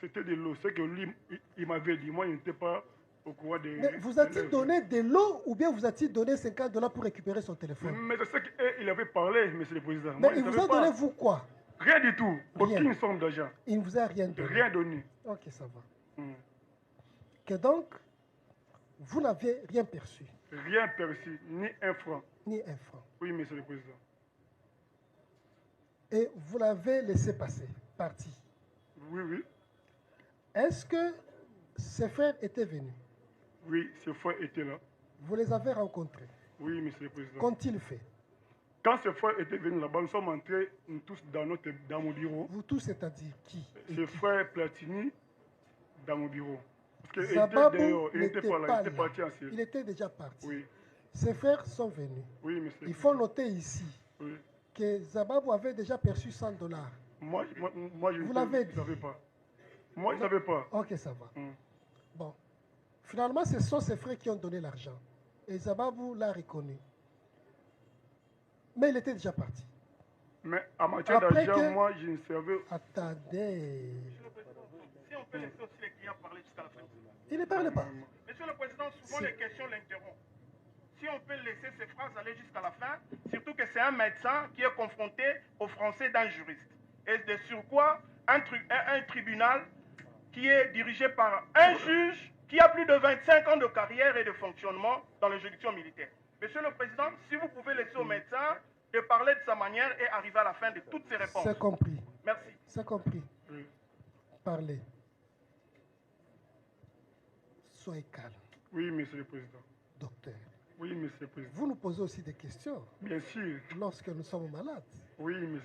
C'était de l'eau. C'est que lui, il m'avait dit. Moi, il n'était pas au courant des... Mais vous a-t-il donné de l'eau ou bien vous a-t-il donné 50 $ pour récupérer son téléphone? Mais je sais qu'il avait parlé, monsieur le président. Mais Moi, il je ne vous a savais pas. donné vous quoi? Rien du tout. Rien. Aucune somme d'argent. Il ne vous a rien donné. Rien donné. Ok, ça va. Hmm. Que donc, vous n'aviez rien perçu, Rien perçu, ni un franc. ni un franc. Oui, monsieur le président. Et vous l'avez laissé passer, parti. Oui, oui. Est-ce que ses frères étaient venus? Oui, ses frères étaient là. Vous les avez rencontrés? Oui, monsieur le président. Qu'ont-ils fait? Quand ses frères étaient venus là-bas, nous sommes entrés tous dans mon bureau. Vous tous, c'est-à-dire qui? Ses frères Platini dans mon bureau. Parce qu'il était Zababou dehors, il n'était n'était pas là, pas il était là. parti en Syrie. Il était déjà parti. Oui, Ses frères sont venus. oui, monsieur le Il faut président. noter ici Oui. que Zababou avait déjà perçu 100 $. Moi, je Vous ne l'avez dit. savais pas. Moi, je ne savais pas. Ok, ça va. Hmm. Bon. Finalement, ce sont ses frères qui ont donné l'argent. Et Zababou l'a reconnu. Mais il était déjà parti. Mais en matière Après d'argent, que- moi, je ne savais. Attendez. Si on peut laisser aussi les clients parler jusqu'à la fin. Il ne parle pas. Monsieur le Président, souvent Si. les questions l'interrompent. Si on peut laisser ces phrases aller jusqu'à la fin, surtout que c'est un médecin qui est confronté aux Français d'un juriste. Et de surcroît, un tribunal qui est dirigé par un juge qui a plus de 25 ans de carrière et de fonctionnement dans les juridictions militaires. Monsieur le Président, si vous pouvez laisser au médecin de parler de sa manière et arriver à la fin de toutes ces réponses. C'est compris. Merci. C'est compris. Oui. Parlez. Soyez calme, Oui, monsieur le président. docteur. Oui, monsieur le président. Vous nous posez aussi des questions Bien sûr. lorsque nous sommes malades. Oui, monsieur le